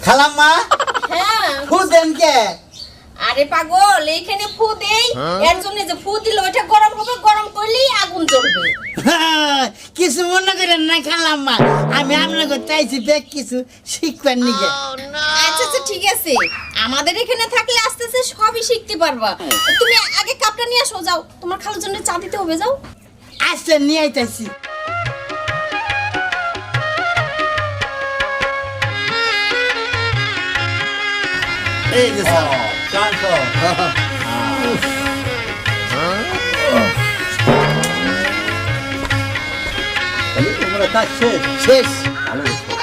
খালাম্মা হ্যাঁ ফু দেন কে? আরে পাগল এইখানে ফু দেই এর জন্য যে ফু দিলে ওইটা গরম হবে গরম করলেই আগুন জ্বলবে কিছু মনে করেন না খালাম্মা, আমি আপনার করতে আইছি দেখ কিছু শিখবেন নিকে। আচ্ছা আচ্ছা ঠিক আছে আমাদের এখানে থাকলে আস্তে আস্তে সবই শিখতে পারবা তুমি আগে কাপটা নিয়ে আসো যাও তোমার খালার জন্য চা দিতে হবে যাও আচ্ছা নিয়ে আইতাছি। এই যে স্যার শান্ত তোমরা কাজ শেষ শেষ। ভালো হয়েছে।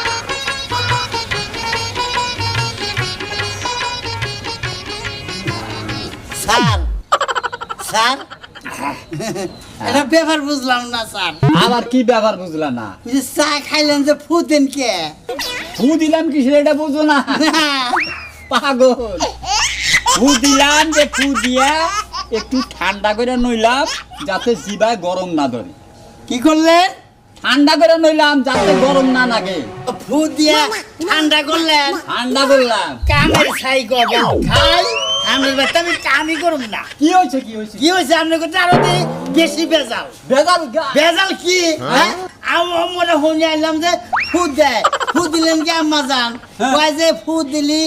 স্যার স্যার এটা ব্যাপার বুঝলাম না স্যার। আবার কি ব্যাপার বুঝলা না? ওই যে চা খাইলেন যে ফু দেন কে? ফু দিলাম কি সেটা বুঝো না? পাগল, ফু দিলাম যে ফু দিয়া একটু ঠান্ডা করে নইলাম যাতে জিবায় গরম না ধরে। কি করলেন? ঠান্ডা করে নইলাম যাতে গরম না লাগে। ফু দিয়া ঠান্ডা করলেন? ঠান্ডা করলাম। কামের ছাই করবেন খাই আমি বেটা আমি কামই করব না। কি হয়েছে কি হয়েছে? কি হয়েছে আপনার কথা আরো বেশি বেজাল। বেজাল বেজাল কি? হ্যাঁ আমরা শুনে আইলাম যে ফু দেয়, ফু দিলেন কি আম্মা জান? হ্যাঁ। কয় যে ফু দিলি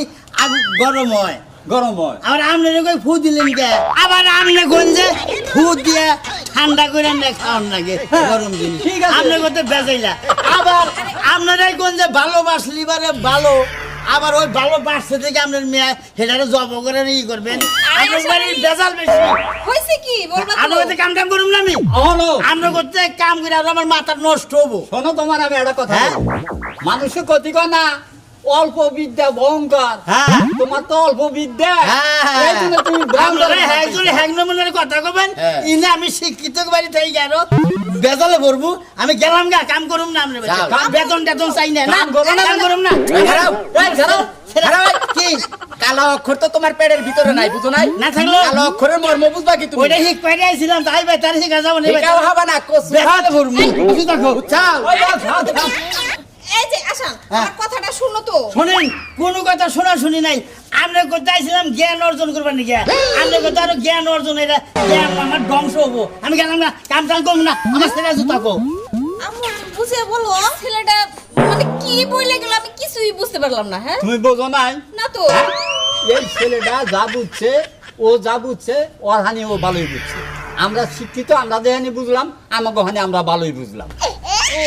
গরম হয়। গরম হয়। আবার আপনারা কই ফু দিলেন কে? আবার আপনি কোন যে ফু দিয়ে ঠান্ডা করে না খাওয়ান লাগে গরম জিনিস। ঠিক আছে। আপনি কত বেজাইলা। আবার আপনারাই কোন যে ভালোবাসলি বারে ভালো, আবার ওই ভালোবাসতে থেকে আপনার মেয়ে সেটারে জব করে ই করবেন। আপনার বাড়ি বেজাল বেশি। হইছে কি বলবা আপনার তো করতে কাম কাম করুন না আমি। হলো আপনার করতে কাম করে আর আমার মাথা নষ্ট হবো। শোনো, তোমার আমি একটা কথা হ্যাঁ? বলি। মানুষের ক্ষতি কর না, অল্প বিদ্যা ভয়ঙ্কর। হ্যাঁ। তোমার তো অল্প বিদ্যা, হ্যাঁ। এই জন্য তুমি ভয়ঙ্কর আপনারা একজনে হ্যাংনমনের কথা কবেন। হ্যাঁ। ইনে আমি শিক্ষিত বাড়ি থেকে গেল বেজালে ভরবো। আমি গেলাম গা কাম করুম না আপনার যাও। বেতন টেতন চাই না। কাম করো না, কাম করুম না। খারাপ, এই খারাপ। কি কালো অক্ষর তো তোমার পেটের ভিতরে নাই, বুঝো নাই? না থাকলো কালো অক্ষরের মর্ম বুঝবা কি তুমি? ওইটা শিখ পাইতে আইছিলাম তাই ভাই তার শিখা যাবো না এটাও হবে না, কচু বেজালে ভরবো কিছু দেখো চাও। ওই যাও, যাও, যাও। এই যে আসান হ্যাঁ। আমার কথাটা শুনো তো শোনেন কোনো কথা শোনা শুনি নাই। আমরা করতে আইছিলাম জ্ঞান অর্জন করবার নাকি আমরা করতে আরো জ্ঞান অর্জন এটা জ্ঞান আমার ধ্বংস হবো। আমি গেলাম না কাম টাম করবো না আমার ছেলে জুতা কো আম্মু বুঝে বলো ছেলেটা মানে কি বলে গেল আমি কিছুই বুঝতে পারলাম না হ্যাঁ তুমি বোঝো নাই? না তো এই ছেলেটা যা বুঝছে, ও যা বুঝছে ওর হানি ও ভালোই বুঝছে। আমরা শিক্ষিত, আমরা যে হানি বুঝলাম আমাকে হানি আমরা ভালোই বুঝলাম। ও